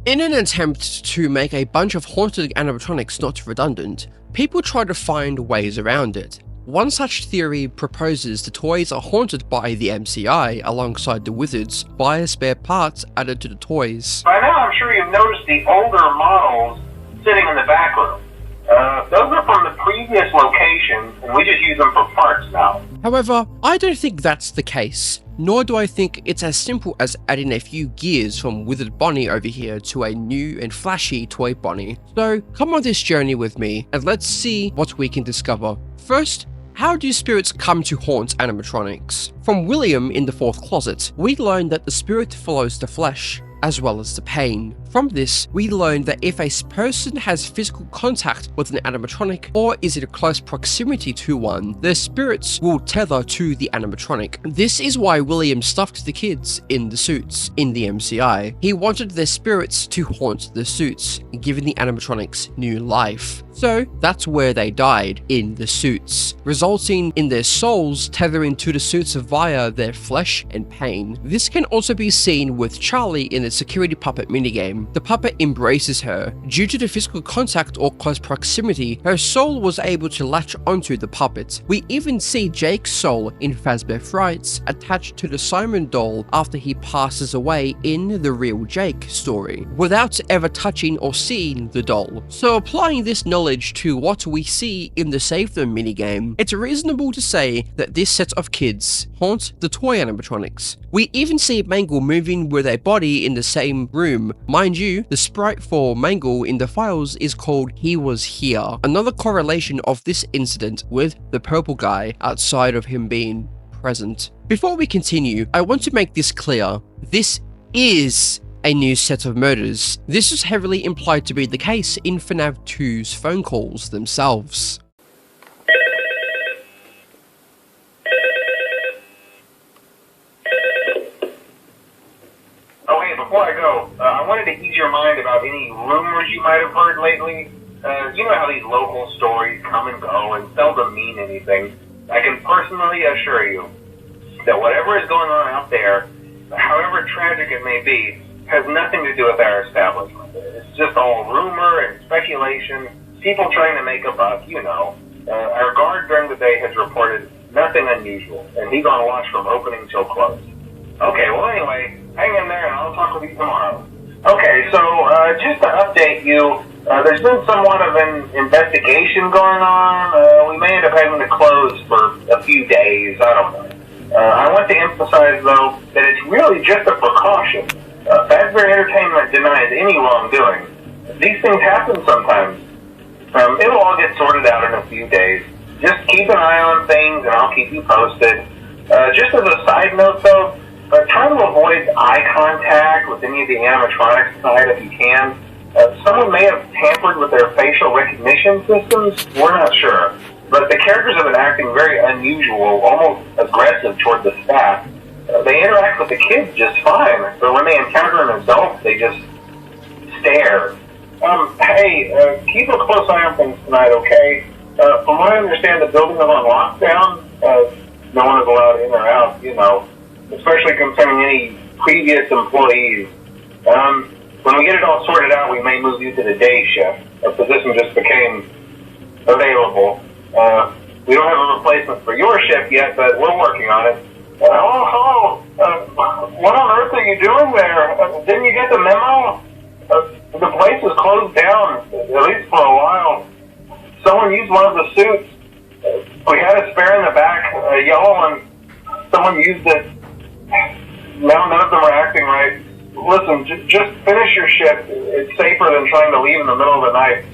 In an attempt to make a bunch of haunted animatronics not redundant, people try to find ways around it. One such theory proposes the toys are haunted by the MCI alongside the Withereds via spare parts added to the toys. By now I'm sure you've noticed the older models sitting in the back room. Those are from the previous location, and we just use them for parts now. However, I don't think that's the case, nor do I think it's as simple as adding a few gears from Withered Bonnie over here to a new and flashy toy Bonnie. So come on this journey with me, and let's see what we can discover. First, how do spirits come to haunt animatronics? From William in the fourth closet, we learn that the spirit follows the flesh, as well as the pain. From this, we learn that if a person has physical contact with an animatronic or is in close proximity to one, their spirits will tether to the animatronic. This is why William stuffed the kids in the suits in the MCI. He wanted their spirits to haunt the suits, giving the animatronics new life. So that's where they died, in the suits, resulting in their souls tethering to the suits via their flesh and pain. This can also be seen with Charlie in the security puppet minigame. The puppet embraces her. Due to the physical contact or close proximity, her soul was able to latch onto the puppet. We even see Jake's soul in Fazbear Frights attached to the Simon doll after he passes away in the Real Jake story, without ever touching or seeing the doll. So applying this knowledge to what we see in the Save Them minigame, it's reasonable to say that this set of kids haunt the toy animatronics. We even see Mangle moving with a body in the same room. Mind you, the sprite for Mangle in the files is called He Was Here. Another correlation of this incident with the purple guy outside of him being present. Before we continue, I want to make this clear. This is a new set of murders. This is heavily implied to be the case in FNAF 2's phone calls themselves. Oh, hey, before I go, I wanted to ease your mind about any rumors you might have heard lately. You know how these local stories come and go and seldom mean anything. I can personally assure you that whatever is going on out there, however tragic it may be, has nothing to do with our establishment. It's just all rumor and speculation, people trying to make a buck, you know. Our guard during the day has reported nothing unusual, and he's on watch from opening till close. Okay, well anyway, hang in there and I'll talk with you tomorrow. Okay, so just to update you, there's been somewhat of an investigation going on. We may end up having to close for a few days, I don't know. I want to emphasize, though, that it's really just a precaution. Fazbear Entertainment denies any wrongdoing. These things happen sometimes. It'll all get sorted out in a few days. Just keep an eye on things and I'll keep you posted. Just as a side note, though, try to avoid eye contact with any of the animatronics side if you can. Someone may have tampered with their facial recognition systems. We're not sure. But the characters have been acting very unusual, almost aggressive toward the staff. They interact with the kids just fine, but when they encounter an adult, they just stare. Hey, keep a close eye on things tonight, okay? From what I understand, the building is on lockdown. No one is allowed in or out, you know, especially concerning any previous employees. When we get it all sorted out, we may move you to the day shift. A position just became available. We don't have a replacement for your shift yet, but we're working on it. What on earth are you doing there? Didn't you get the memo? The place is closed down, at least for a while. Someone used one of the suits. We had a spare in the back, a yellow one. Someone used it. Now none of them are acting right. Listen, just finish your shift. It's safer than trying to leave in the middle of the night.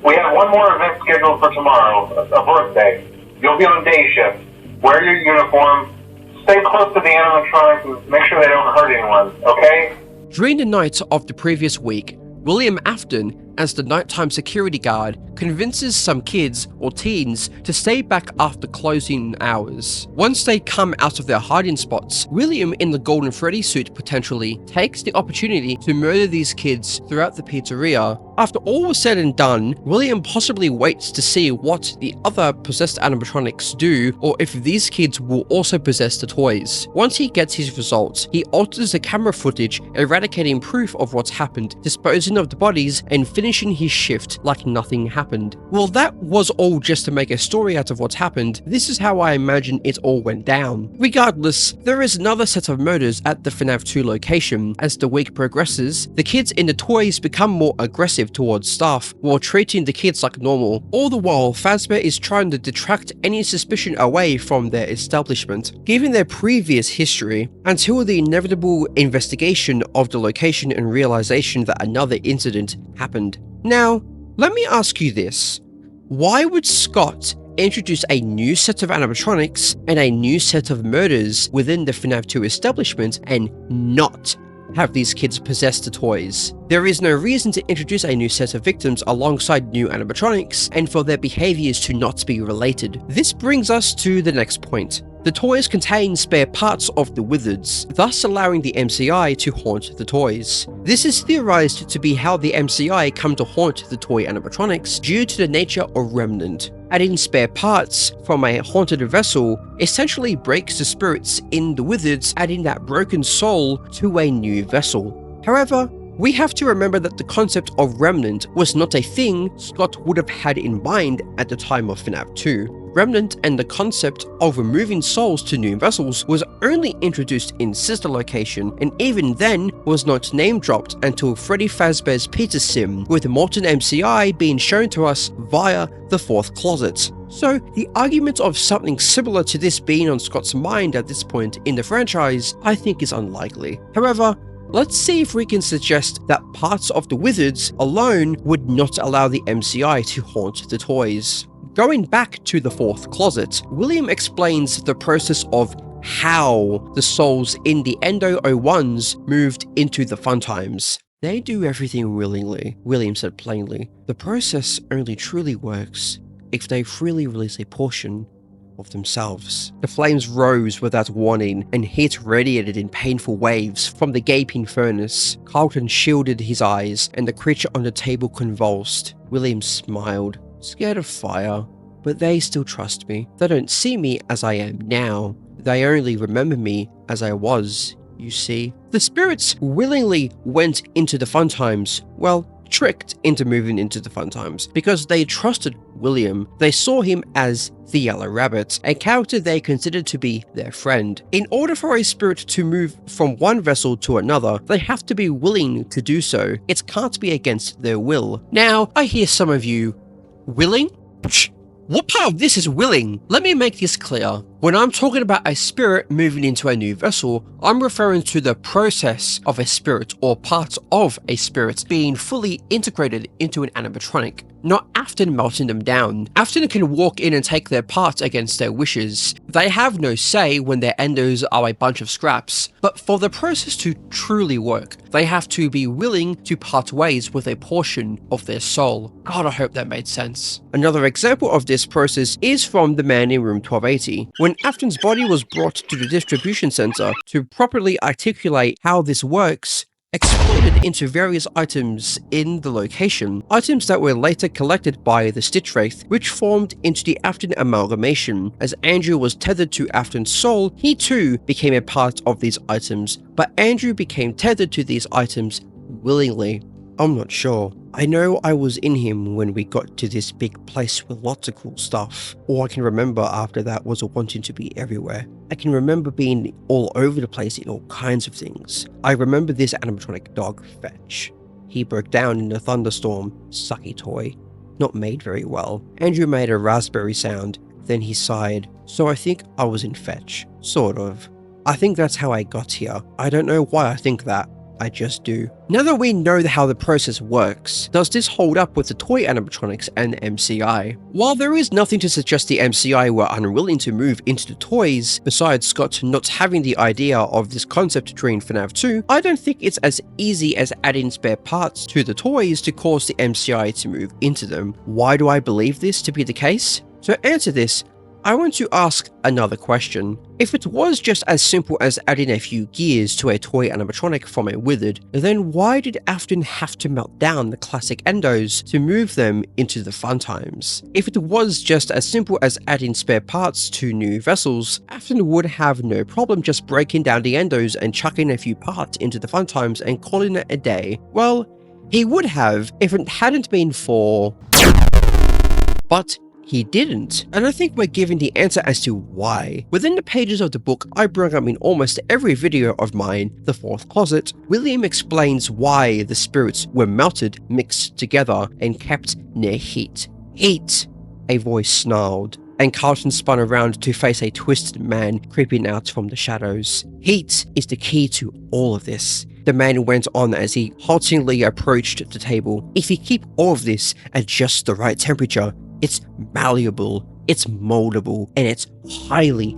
We have one more event scheduled for tomorrow, a birthday. You'll be on day shift. Wear your uniform. Stay close to the animatronics and make sure they don't hurt anyone, okay? During the night of the previous week, William Afton as the nighttime security guard convinces some kids or teens to stay back after closing hours. Once they come out of their hiding spots, William, in the Golden Freddy suit potentially, takes the opportunity to murder these kids throughout the pizzeria. After all was said and done, William possibly waits to see what the other possessed animatronics do, or if these kids will also possess the toys. Once he gets his results, he alters the camera footage, eradicating proof of what's happened, disposing of the bodies, and finishing his shift like nothing happened. Well, that was all just to make a story out of what's happened. This is how I imagine it all went down. Regardless, there is another set of murders at the FNAF 2 location. As the week progresses, the kids in the toys become more aggressive towards staff while treating the kids like normal. All the while, Fazbear is trying to detract any suspicion away from their establishment, given their previous history, until the inevitable investigation of the location and realization that another incident happened. Now, let me ask you this. Why would Scott introduce a new set of animatronics and a new set of murders within the FNAF 2 establishment and not have these kids possess the toys? There is no reason to introduce a new set of victims alongside new animatronics and for their behaviors to not be related. This brings us to the next point. The toys contain spare parts of the Withereds, thus allowing the MCI to haunt the toys. This is theorized to be how the MCI come to haunt the toy animatronics due to the nature of Remnant. Adding spare parts from a haunted vessel essentially breaks the spirits in the Withereds, adding that broken soul to a new vessel. However, we have to remember that the concept of Remnant was not a thing Scott would have had in mind at the time of FNAF 2. Remnant and the concept of removing souls to new vessels was only introduced in Sister Location, and even then was not name dropped until Freddy Fazbear's Pizza Sim, with Molten MCI being shown to us via the fourth closet. So the argument of something similar to this being on Scott's mind at this point in the franchise, I think is unlikely. However, let's see if we can suggest that parts of the Withereds alone would not allow the MCI to haunt the toys. Going back to the fourth closet, William explains the process of how the souls in the Endo 01s moved into the Fun Times. They do everything willingly, William said plainly. The process only truly works if they freely release a portion of themselves. The flames rose without warning, and heat radiated in painful waves from the gaping furnace. Carlton shielded his eyes, and the creature on the table convulsed. William smiled. Scared of fire, but they still trust me. They don't see me as I am now. They only remember me as I was, you see. The spirits willingly went into the Fun Times, well, tricked into moving into the Fun Times, because they trusted William. They saw him as the Yellow Rabbit, a character they considered to be their friend. In order for a spirit to move from one vessel to another, they have to be willing to do so. It can't be against their will. Now, I hear some of you, willing? What part of this is willing? Let me make this clear. When I'm talking about a spirit moving into a new vessel, I'm referring to the process of a spirit or parts of a spirit being fully integrated into an animatronic, not Afton melting them down. Afton can walk in and take their parts against their wishes. They have no say when their endos are a bunch of scraps, but for the process to truly work, they have to be willing to part ways with a portion of their soul. God, I hope that made sense. Another example of this process is from the man in room 1280. When Afton's body was brought to the distribution center to properly articulate how this works, exploded into various items in the location, items that were later collected by the Stitch Wraith, which formed into the Afton amalgamation. As Andrew was tethered to Afton's soul, he too became a part of these items, but Andrew became tethered to these items willingly. I'm not sure. I know I was in him when we got to this big place with lots of cool stuff. All I can remember after that was wanting to be everywhere. I can remember being all over the place in all kinds of things. I remember this animatronic dog, Fetch. He broke down in a thunderstorm, sucky toy. Not made very well. Andrew made a raspberry sound, then he sighed. So I think I was in Fetch. Sort of. I think that's how I got here. I don't know why I think that. I just do. Now that we know how the process works, does this hold up with the toy animatronics and MCI? While there is nothing to suggest the MCI were unwilling to move into the toys, besides Scott not having the idea of this concept during FNAF 2, I don't think it's as easy as adding spare parts to the toys to cause the MCI to move into them. Why do I believe this to be the case? To answer this, I want to ask another question. If it was just as simple as adding a few gears to a toy animatronic from a Withered, then why did Afton have to melt down the classic endos to move them into the fun times? If it was just as simple as adding spare parts to new vessels, Afton would have no problem just breaking down the endos and chucking a few parts into the fun times and calling it a day. Well, he would have if it hadn't been for... But he didn't, and I think we're given the answer as to why. Within the pages of the book I bring up in almost every video of mine, The Fourth Closet, William explains why the spirits were melted, mixed together, and kept near heat. Heat! A voice snarled, and Carlton spun around to face a twisted man creeping out from the shadows. Heat is the key to all of this. The man went on as he haltingly approached the table. If you keep all of this at just the right temperature, it's malleable, it's moldable, and it's highly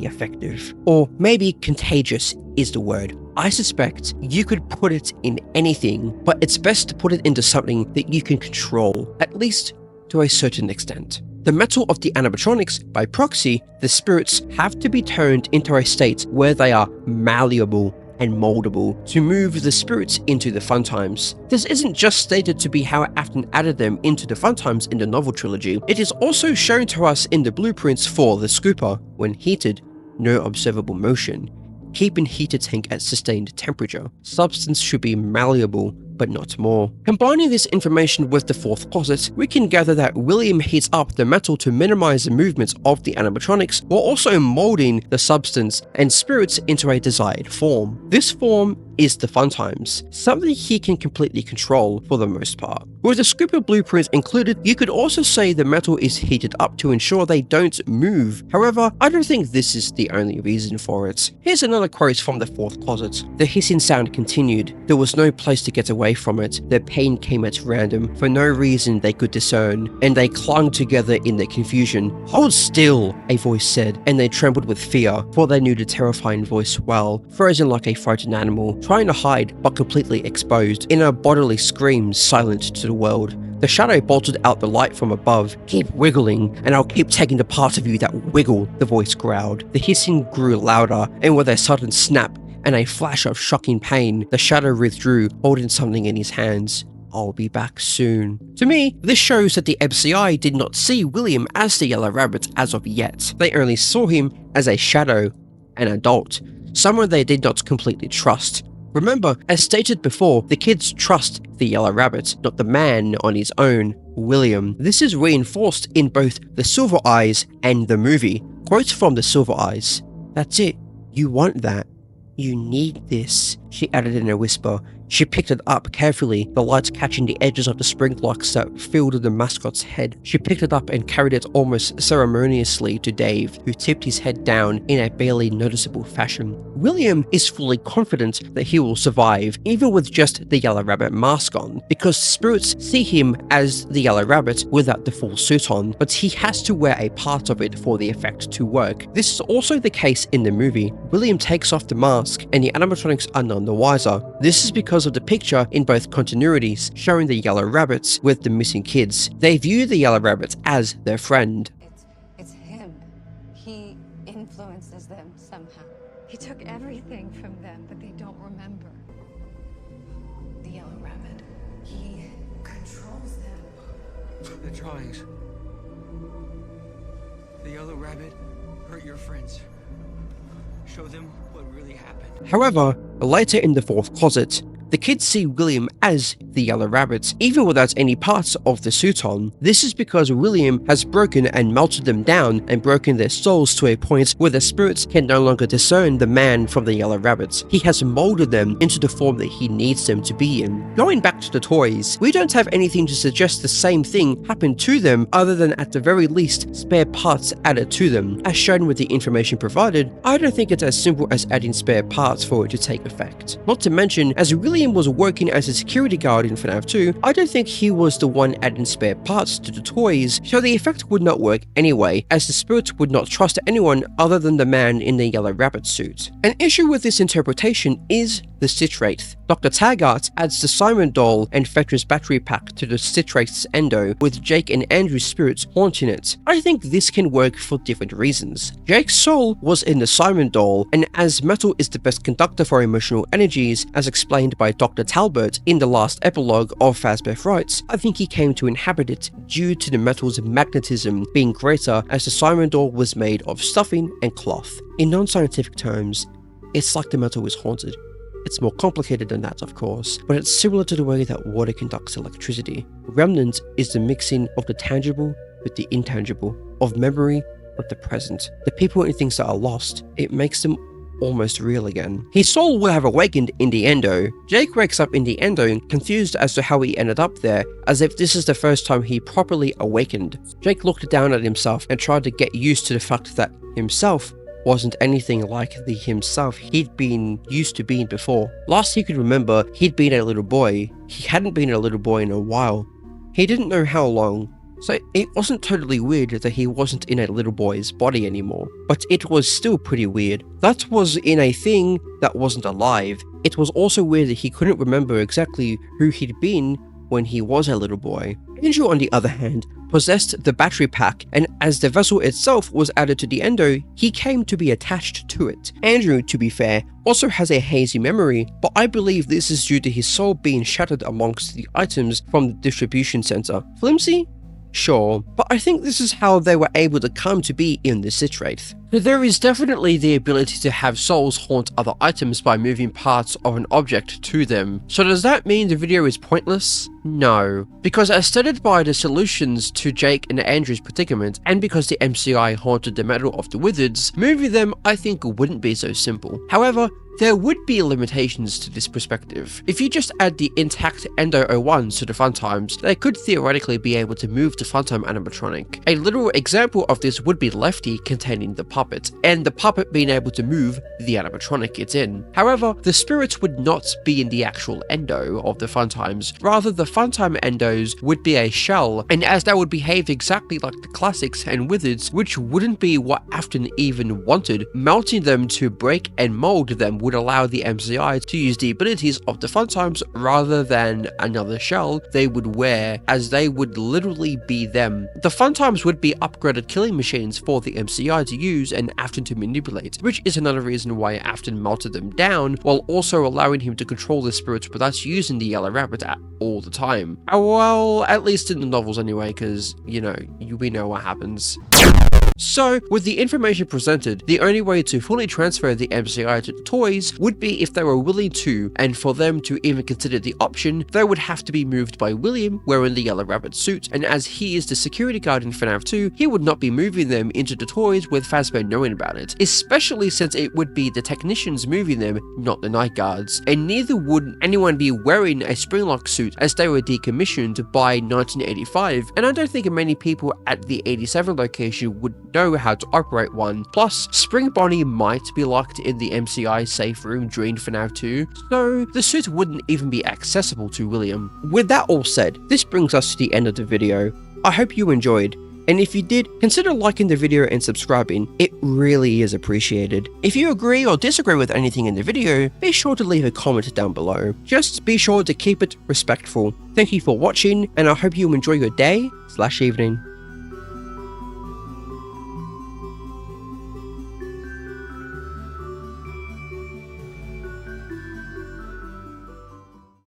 effective. Or maybe contagious is the word. I suspect you could put it in anything, but it's best to put it into something that you can control, at least to a certain extent. The metal of the animatronics, by proxy, the spirits have to be turned into a state where they are malleable and moldable to move the spirits into the fun times. This isn't just stated to be how Afton added them into the fun times in the novel trilogy, it is also shown to us in the blueprints for the scooper. When heated, no observable motion. Keep in heated tank at sustained temperature. Substance should be malleable, but not more. Combining this information with the fourth closet, we can gather that William heats up the metal to minimize the movements of the animatronics, while also molding the substance and spirits into a desired form. This form is the fun times, something he can completely control for the most part. With the scooper blueprints included, you could also say the metal is heated up to ensure they don't move. However, I don't think this is the only reason for it. Here's another quote from the fourth closet. The hissing sound continued. There was no place to get away from it. Their pain came at random, for no reason they could discern, and they clung together in their confusion. "Hold still," a voice said, and they trembled with fear, for they knew the terrifying voice well, frozen like a frightened animal, trying to hide but completely exposed, in a bodily scream silent to the world. The shadow bolted out the light from above. "Keep wiggling, and I'll keep taking the part of you that wiggle," the voice growled. The hissing grew louder, and with a sudden snap and a flash of shocking pain, the shadow withdrew, holding something in his hands. "I'll be back soon." To me, this shows that the MCI did not see William as the Yellow Rabbit as of yet. They only saw him as a shadow, an adult, someone they did not completely trust. Remember, as stated before, the kids trust the Yellow Rabbit, not the man on his own, William. This is reinforced in both the Silver Eyes and the movie. Quotes from the Silver Eyes. "That's it. You want that. You need this," she added in a whisper. She picked it up carefully, the light catching the edges of the spring locks that filled the mascot's head. She picked it up and carried it almost ceremoniously to Dave, who tipped his head down in a barely noticeable fashion. William is fully confident that he will survive, even with just the Yellow Rabbit mask on, because spirits see him as the Yellow Rabbit without the full suit on, but he has to wear a part of it for the effect to work. This is also the case in the movie. William takes off the mask, and the animatronics are none the wiser. This is because of the picture in both continuities showing the Yellow Rabbits with the missing kids. They view the Yellow Rabbits as their friend. It's him. He influences them somehow. He took everything from them, but they don't remember. The Yellow Rabbit. He controls them. The drawings. The Yellow Rabbit hurt your friends. Show them what really happened. However, later in the fourth closet, The kids see William as the Yellow Rabbit, even without any parts of the suit on. This is because William has broken and melted them down and broken their souls to a point where the spirits can no longer discern the man from the Yellow Rabbit. He has molded them into the form that he needs them to be in. Going back to the toys, we don't have anything to suggest the same thing happened to them other than at the very least spare parts added to them. As shown with the information provided, I don't think it's as simple as adding spare parts for it to take effect. Not to mention, as William was working as a security guard in FNAF 2, I don't think he was the one adding spare parts to the toys, so the effect would not work anyway, as the spirits would not trust anyone other than the man in the Yellow Rabbit suit. An issue with this interpretation is the Stitch-Wraith. Dr. Taggart adds the Simon doll and Fetra's battery pack to the Stitch-Wraith's endo, with Jake and Andrew's spirits haunting it. I think this can work for different reasons. Jake's soul was in the Simon doll, and as metal is the best conductor for emotional energies, as explained by Dr. Talbot in the last epilogue of Fazbear Frights, I think he came to inhabit it due to the metal's magnetism being greater, as the Simon doll was made of stuffing and cloth. In non-scientific terms, it's like the metal is haunted. It's more complicated than that, of course, but it's similar to the way that water conducts electricity. Remnant is the mixing of the tangible with the intangible, of memory with the present. The people and things that are lost, it makes them almost real again. His soul will have awakened in the endo. Jake wakes up in the endo confused as to how he ended up there, as if this is the first time he properly awakened. Jake looked down at himself and tried to get used to the fact that himself wasn't anything like the himself he'd been used to being before. Last he could remember, he'd been a little boy. He hadn't been a little boy in a while. He didn't know how long, so it wasn't totally weird that he wasn't in a little boy's body anymore, but it was still pretty weird. That was in a thing that wasn't alive. It was also weird that he couldn't remember exactly who he'd been when he was a little boy. Andrew, on the other hand, possessed the battery pack, and as the vessel itself was added to the endo, he came to be attached to it. Andrew, to be fair, also has a hazy memory, but I believe this is due to his soul being shattered amongst the items from the distribution center. Flimsy? Sure, but I think this is how they were able to come to be in the Stitch-Wraith. There is definitely the ability to have souls haunt other items by moving parts of an object to them. So does that mean the video is pointless? No, because as stated by the solutions to Jake and Andrew's predicament, and because the MCI haunted the metal of the Withereds, moving them I think wouldn't be so simple. However, there would be limitations to this perspective. If you just add the intact Endo 01s to the Funtimes, they could theoretically be able to move the Funtime animatronic. A literal example of this would be Lefty containing the puppet, and the puppet being able to move the animatronic it's in. However, the spirits would not be in the actual Endo of the Funtimes, rather the Funtime Endos would be a shell, and as they would behave exactly like the classics and Withereds, which wouldn't be what Afton even wanted, melting them to break and mold them would allow the MCI to use the abilities of the Funtimes rather than another shell they would wear, as they would literally be them. The Funtimes would be upgraded killing machines for the MCI to use and Afton to manipulate, which is another reason why Afton melted them down, while also allowing him to control the spirits without using the Yellow Rabbit all the time. Well, at least in the novels anyway, because, you know, we know what happens. So, with the information presented, the only way to fully transfer the MCI to the toys would be if they were willing to, and for them to even consider the option, they would have to be moved by William wearing the Yellow Rabbit suit, and as he is the security guard in FNAF 2, he would not be moving them into the toys with Fazbear knowing about it, especially since it would be the technicians moving them, not the night guards, and neither would anyone be wearing a Springlock suit as they were decommissioned by 1985, and I don't think many people at the 87 location would know how to operate one. Plus, Spring Bonnie might be locked in the MCI safe room during FNAF 2, so the suit wouldn't even be accessible to William. With that all said, this brings us to the end of the video. I hope you enjoyed, and if you did, consider liking the video and subscribing. It really is appreciated. If you agree or disagree with anything in the video, be sure to leave a comment down below. Just be sure to keep it respectful. Thank you for watching, and I hope you enjoy your day/evening.